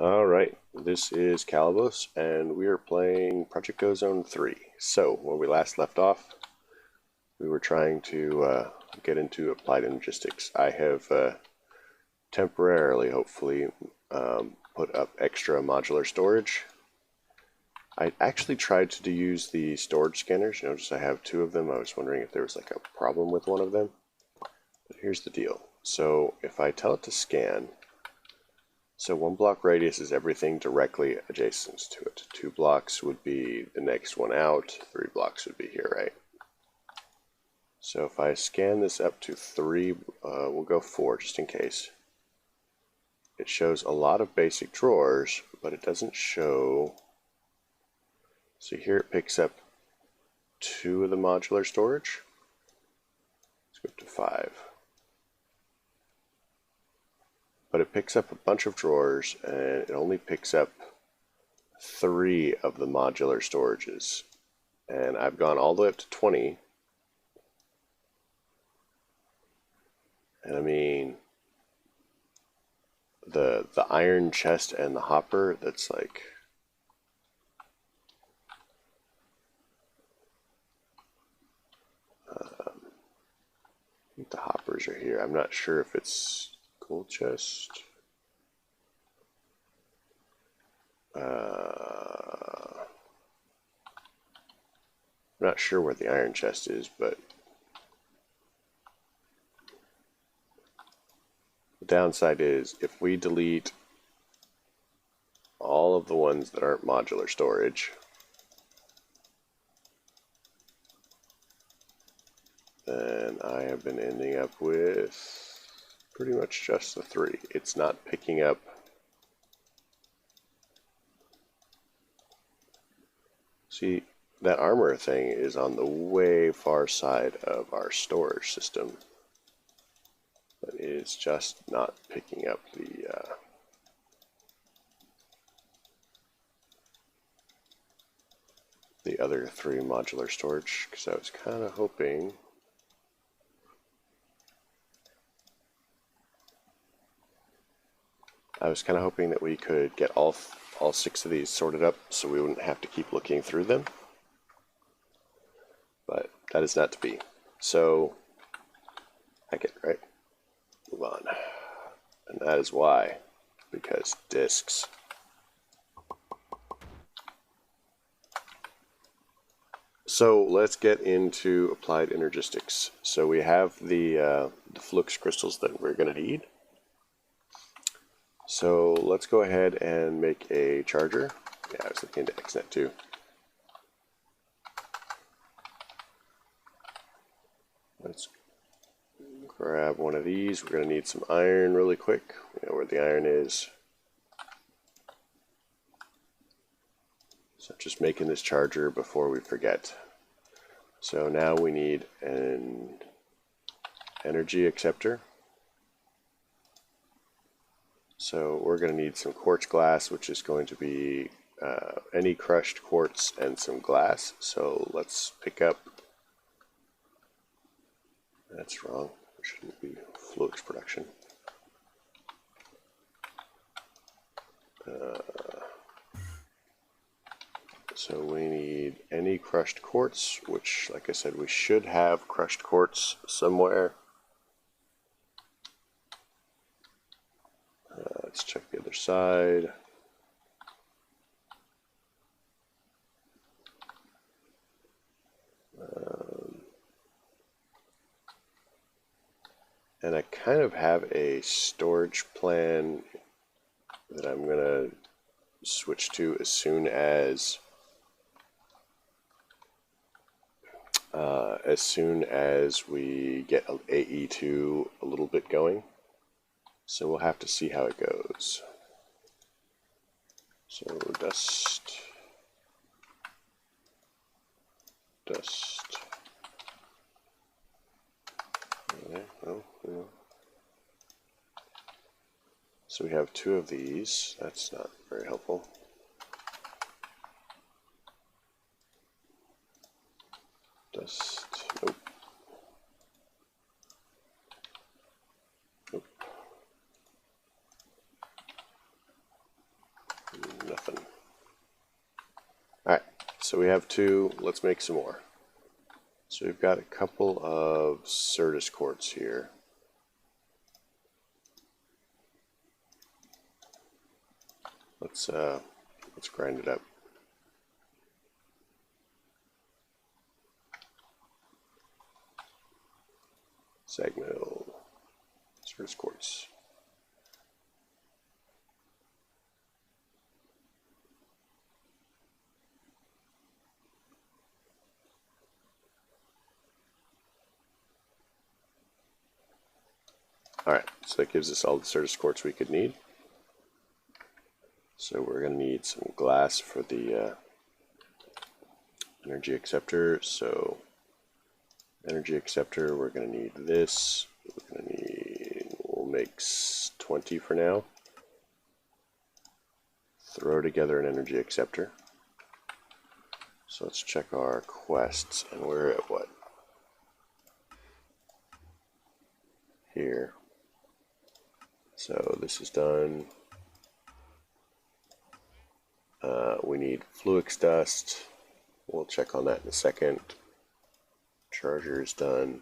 Alright, this is Calibos, and we are playing Project Ozone 3. So, when we last left off, we were trying to get into applied logistics. I have temporarily, hopefully, put up extra modular storage. I actually tried to use the storage scanners. Notice I have two of them. I was wondering if there was like a problem with one of them. But here's the deal. So, if I tell it to scan, so 1 block radius is everything directly adjacent to it. 2 blocks would be the next one out. 3 blocks would be here, right? So if I scan this up to 3, we'll go 4 just in case. It shows a lot of basic drawers, but it doesn't show. So here it picks up 2 of the modular storage. Let's go up to 5. But it picks up a bunch of drawers, and it only picks up 3 of the modular storages. And I've gone all the way up to 20. And I mean, the iron chest and the hopper, that's like, I think the hoppers are here. I'm not sure if it's gold chest. I'm not sure where the iron chest is, but the downside is if we delete all of the ones that aren't modular storage, then I have been ending up with pretty much just the 3. It's not picking up. See, that armor thing is on the way far side of our storage system, but it is just not picking up the other 3 modular storage, because I was kind of hoping that we could get all 6 of these sorted up so we wouldn't have to keep looking through them. But that is not to be. So, heck it, right? Move on. And that is why. Because discs. So, let's get into applied energistics. So, we have the flux crystals that we're going to need. So let's go ahead and make a charger. Yeah, I was looking into XNet too. Let's grab one of these. We're going to need some iron really quick. We know where the iron is. So just making this charger before we forget. So now we need an energy acceptor. So we're going to need some quartz glass, which is going to be any crushed quartz and some glass. So let's pick up. That's wrong. It shouldn't be flux production. So we need any crushed quartz, which, like I said, we should have crushed quartz somewhere. Let's check the other side. And I kind of have a storage plan that I'm going to switch to as soon as we get AE2 a little bit going. So we'll have to see how it goes. So dust. Okay, oh, yeah. So we have 2 of these. That's not very helpful. Dust. Nope. Nope. nothing. Alright, so we have 2. Let's make some more. So we've got a couple of Certus quartz here. Let's grind it up. Sag mill, Certus quartz. Alright, so that gives us all the Certus quartz we could need. So we're going to need some glass for the energy acceptor. So energy acceptor, we're going to need this. We're going to need, we'll make 20 for now. Throw together an energy acceptor. So let's check our quests, and we're at what? Here. So this is done. We need Fluix dust. We'll check on that in a second. Charger is done.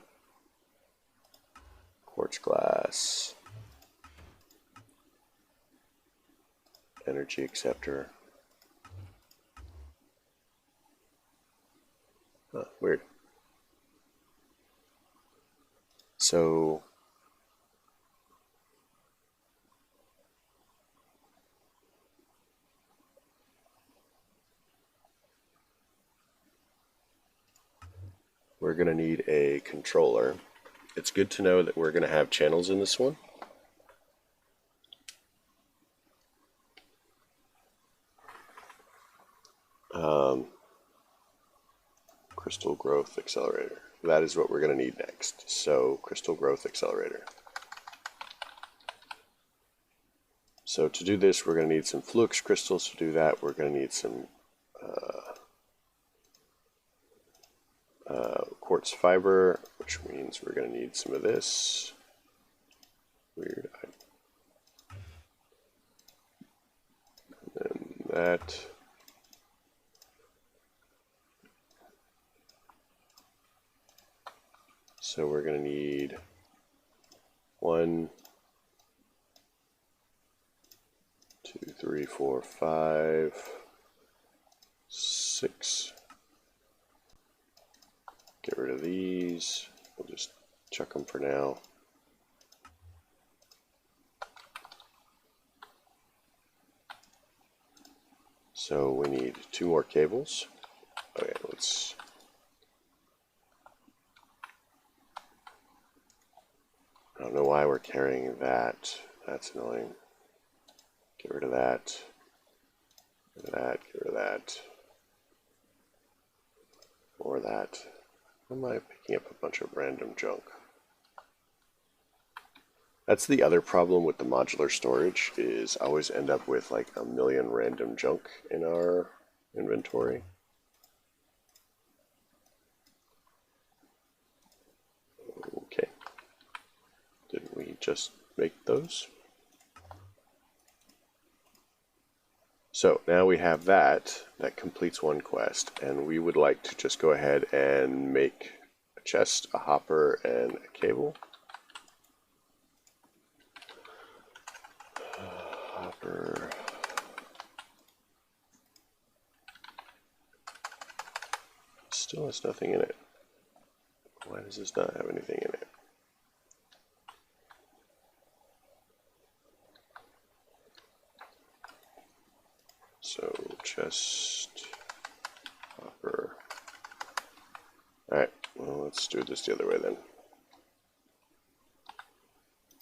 Quartz glass. Energy acceptor. Weird. So we're going to need a controller. It's good to know that we're going to have channels in this one. Crystal growth accelerator. That is what we're going to need next. So crystal growth accelerator. So to do this, we're going to need some Fluix crystals. To do that, we're going to need some quartz fiber, which means we're going to need some of this. Weird. And then that. So we're going to need 1, 2, 3, 4, 5, 6. Get rid of these. We'll just chuck them for now. So we need 2 more cables. Okay, let's. I don't know why we're carrying that. That's annoying. Get rid of that. Get rid of that. Get rid of that. Or that. Why am I picking up a bunch of random junk? That's the other problem with the modular storage, is I always end up with like a million random junk in our inventory. Okay. Didn't we just make those? So now we have that. That completes one quest, and we would like to just go ahead and make a chest, a hopper, and a cable. Hopper. Still has nothing in it. Why does this not have anything in it? So chest, hopper. Alright, well, let's do this the other way then.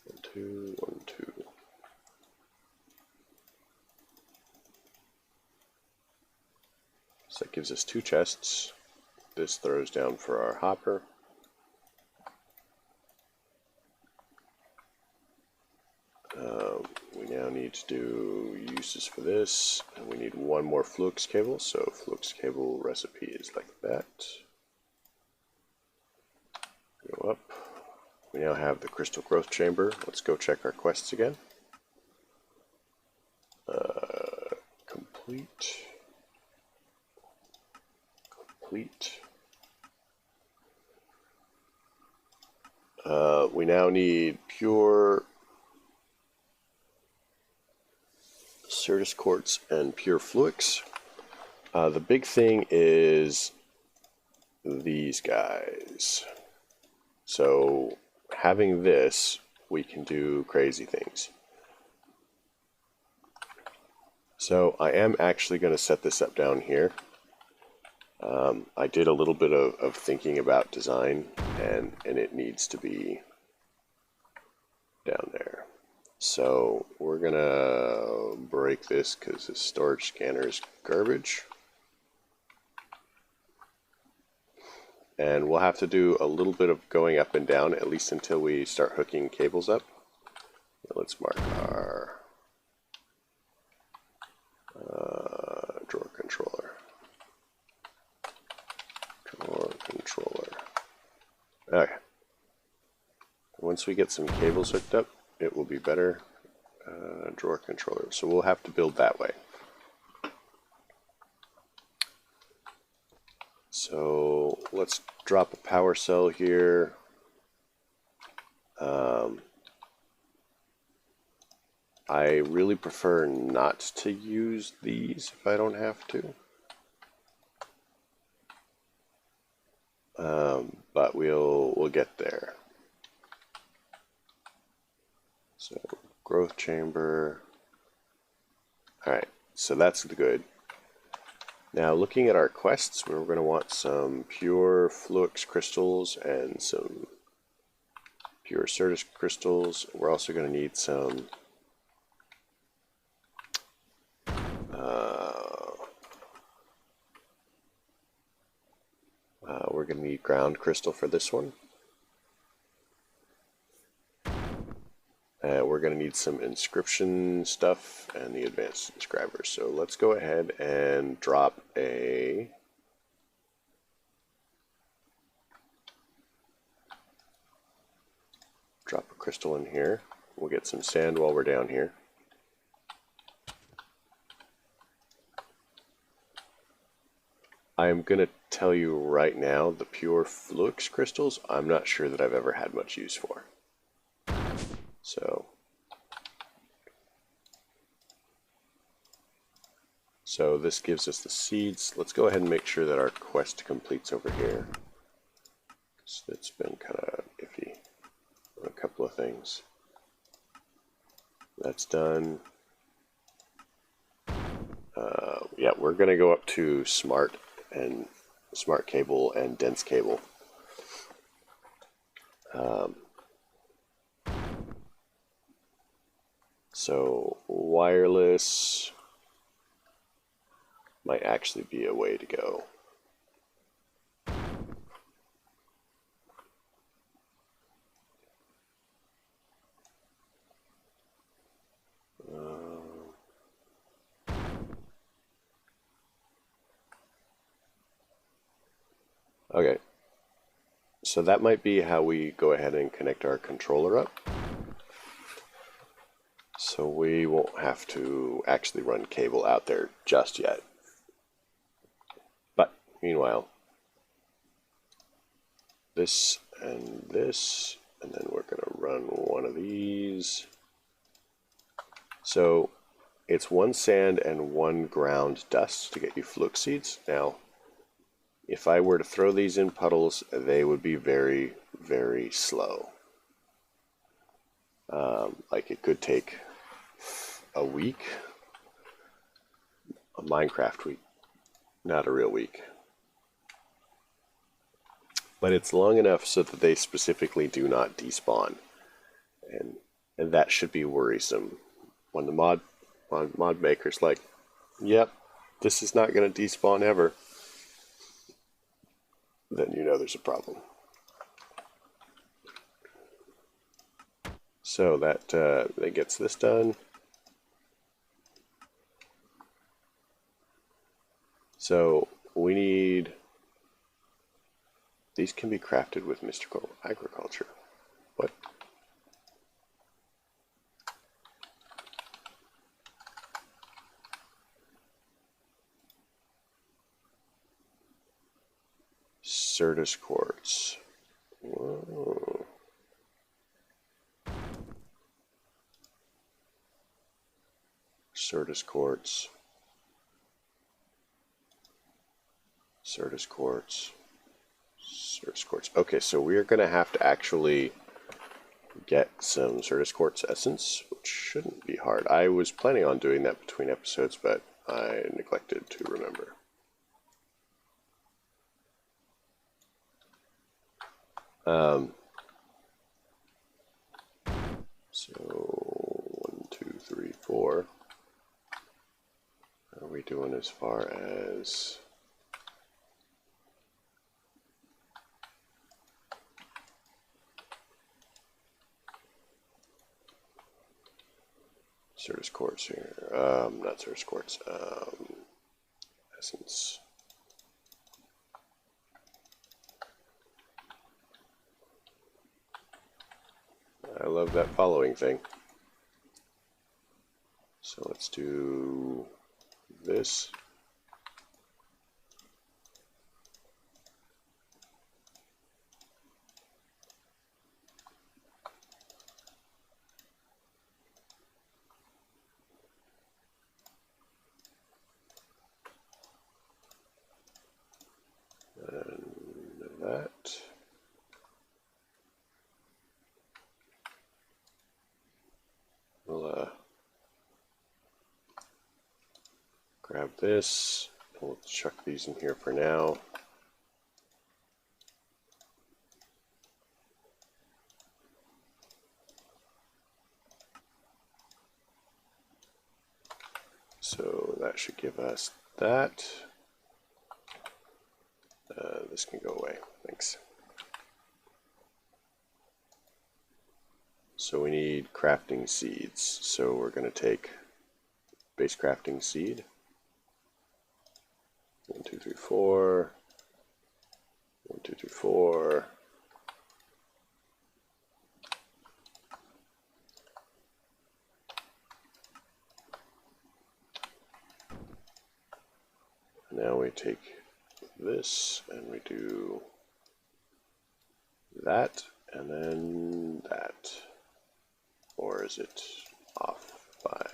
1, 2, 1, 2. So that gives us 2 chests. This throws down for our hopper. We now need to do uses for this, and we need 1 more Fluix cable. So Fluix cable recipe is like that. Go up. We now have the crystal growth chamber. Let's go check our quests again. Complete. We now need pure Certus quartz and pure fluix. The big thing is these guys. So having this, we can do crazy things. So I am actually going to set this up down here. I did a little bit of thinking about design, and it needs to be down there. So we're going to break this because the storage scanner is garbage. And we'll have to do a little bit of going up and down, at least until we start hooking cables up. Let's mark our drawer controller. Okay. Once we get some cables hooked up, it will be better. Drawer controller. So we'll have to build that way. So let's drop a power cell here. I really prefer not to use these if I don't have to. But we'll get there. So growth chamber. Alright, so that's good. Now looking at our quests, we're going to want some pure fluix crystals and some pure Certus crystals. We're also going to need some we're going to need ground crystal for this one. We're going to need some inscription stuff and the advanced inscriber. So let's go ahead and drop a crystal in here. We'll get some sand while we're down here. I'm going to tell you right now, the pure fluix crystals, I'm not sure that I've ever had much use for. So this gives us the seeds. Let's go ahead and make sure that our quest completes over here. It's been kind of iffy on a couple of things. That's done. Yeah, we're going to go up to smart cable and dense cable. So wireless might actually be a way to go. Okay, so that might be how we go ahead and connect our controller up. So we won't have to actually run cable out there just yet. But meanwhile, this, and then we're going to run one of these. So it's one sand and one ground dust to get you fluix seeds. Now, if I were to throw these in puddles, they would be very, very slow. Like it could take a week, a Minecraft week, not a real week. But it's long enough so that they specifically do not despawn. And that should be worrisome. When the mod maker's like, yep, this is not going to despawn ever, then you know there's a problem. So that gets this done. So we need, these can be crafted with mystical agriculture. What? Certus quartz. Whoa. Certus quartz. Certus quartz. Certus quartz. Okay, so we're going to have to actually get some Certus quartz essence, which shouldn't be hard. I was planning on doing that between episodes, but I neglected to remember. So 1, 2, 3, 4. How are we doing as far as Certus quartz here? Not Certus quartz. Essence. I love that following thing. So let's do this. And that. We'll grab this. We'll chuck these in here for now. So that should give us that. This can go away. Thanks. So we need crafting seeds. So we're going to take base crafting seed. 1, 2, 3, 4. 1, 2, 3, 4. Now we take this and we do that and then that. Or is it off by?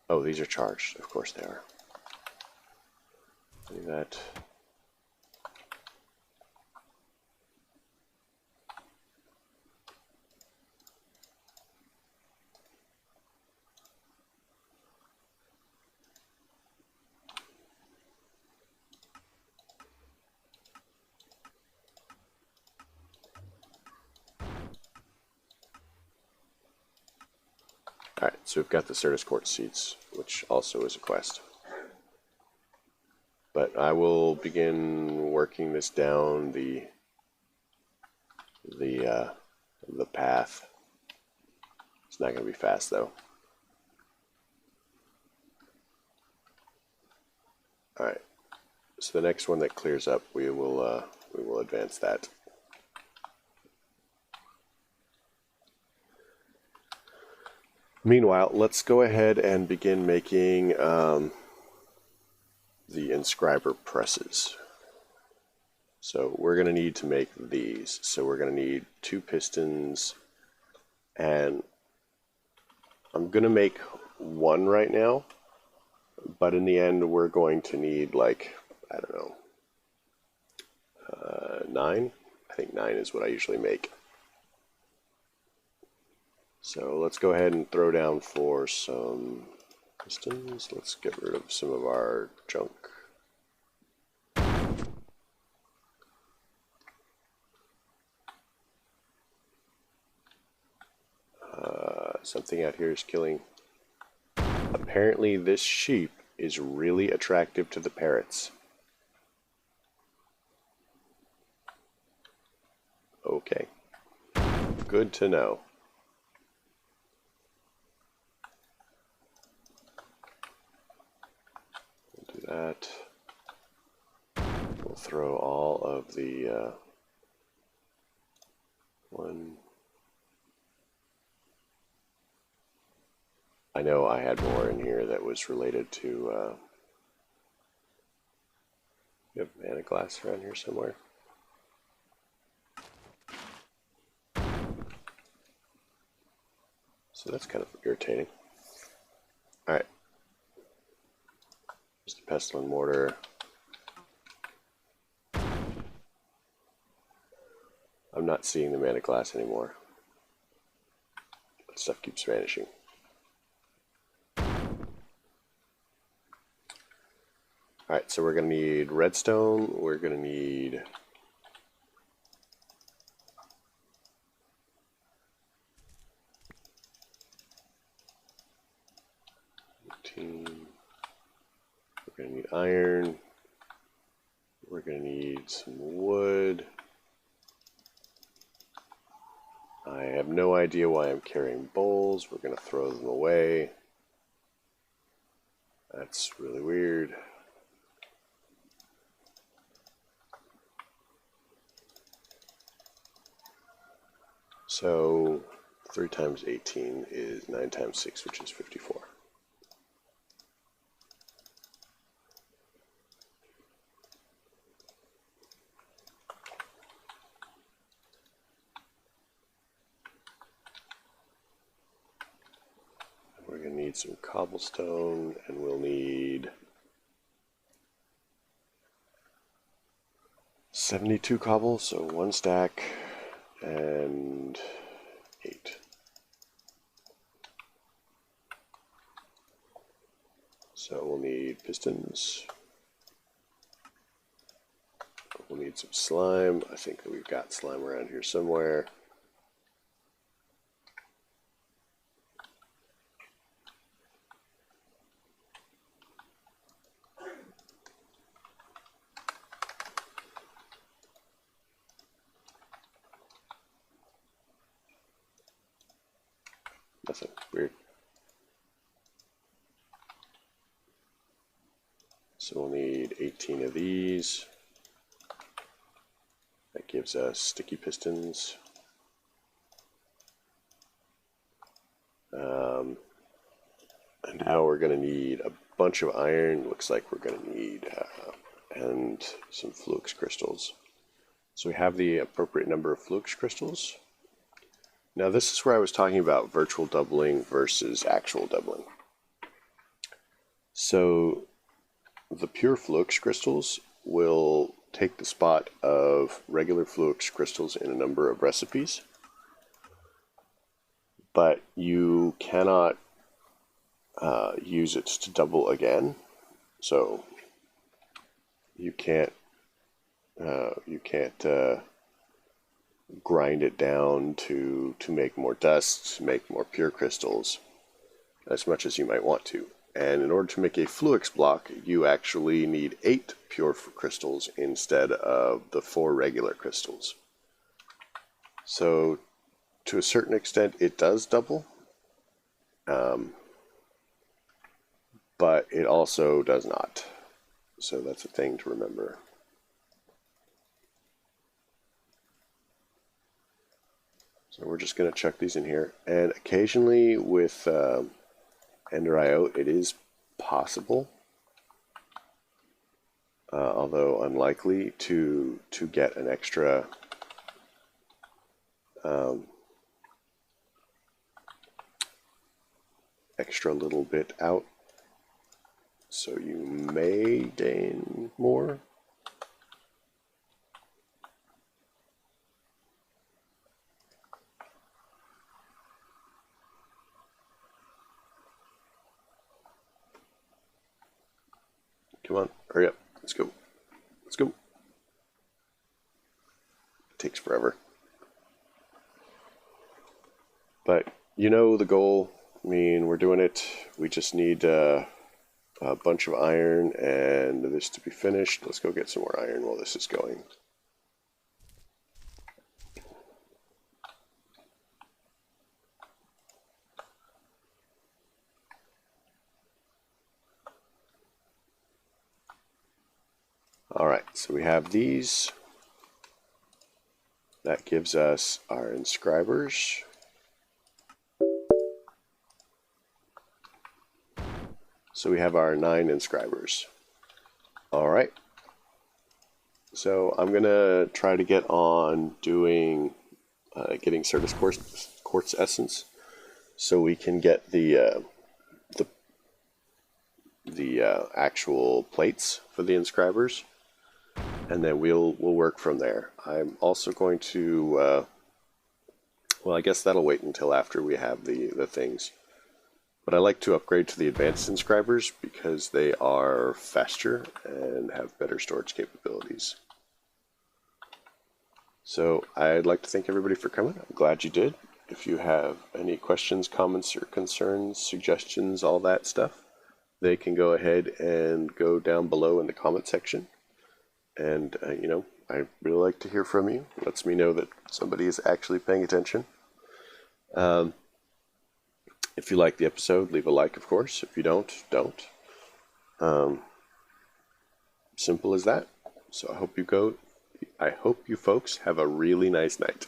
Oh, these are charged. Of course they are. Do that. Alright, so we've got the Certus quartz seeds, which also is a quest. But I will begin working this down the path. It's not going to be fast though. Alright, so the next one that clears up, we will advance that. Meanwhile, let's go ahead and begin making the inscriber presses. So we're going to need to make these. So we're going to need 2 pistons, and I'm going to make 1 right now, but in the end we're going to need, like, I don't know, 9? I think 9 is what I usually make. So let's go ahead and throw down for some pistons. Let's get rid of some of our junk. Something out here is killing. Apparently this sheep is really attractive to the parrots. Okay. Good to know. We'll do that. We'll throw all of the one. I know I had more in here that was related to We have mana glass around here somewhere. So that's kind of irritating. Alright. Here's the pestle and mortar. I'm not seeing the mana glass anymore. That stuff keeps vanishing. Alright, so we're going to need redstone. We're going to need we're going to need iron. We're going to need some wood. I have no idea why I'm carrying bowls. We're going to throw them away. That's really weird. So 3 times 18 is 9 times 6, which is 54. We're going to need some cobblestone, and we'll need 72 cobble, so 1 stack and 8. So we'll need pistons. We'll need some slime. I think that we've got slime around here somewhere. Nothing. Weird. So we'll need 18 of these. That gives us sticky pistons. And now we're going to need a bunch of iron. Looks like we're going to need and some flux crystals. So we have the appropriate number of flux crystals. Now this is where I was talking about virtual doubling versus actual doubling. So the pure flux crystals will take the spot of regular flux crystals in a number of recipes, but you cannot use it to double again. So you can't grind it down to make more dust, make more pure crystals, as much as you might want to. And in order to make a flux block, you actually need 8 pure crystals instead of the 4 regular crystals. So to a certain extent it does double, but it also does not. So that's a thing to remember. So we're just going to chuck these in here. And occasionally with Ender IO, it is possible, although unlikely, to get an extra extra little bit out. So you may gain more. Come on, hurry up. Let's go. Let's go. It takes forever. But you know the goal. I mean, we're doing it. We just need a bunch of iron and this to be finished. Let's go get some more iron while this is going. Alright, so we have these. That gives us our inscribers. So we have our 9 inscribers. Alright. So I'm gonna try to get on doing getting Certus Quartz Essence, so we can get the actual plates for the inscribers, and then we'll work from there. I'm also going to well, I guess that'll wait until after we have the things. But I like to upgrade to the advanced inscribers because they are faster and have better storage capabilities. So I'd like to thank everybody for coming. I'm glad you did. If you have any questions, comments, or concerns, suggestions, all that stuff, they can go ahead and go down below in the comment section. And, I really like to hear from you. It lets me know that somebody is actually paying attention. If you like the episode, leave a like, of course. If you don't. Simple as that. So I hope you folks have a really nice night.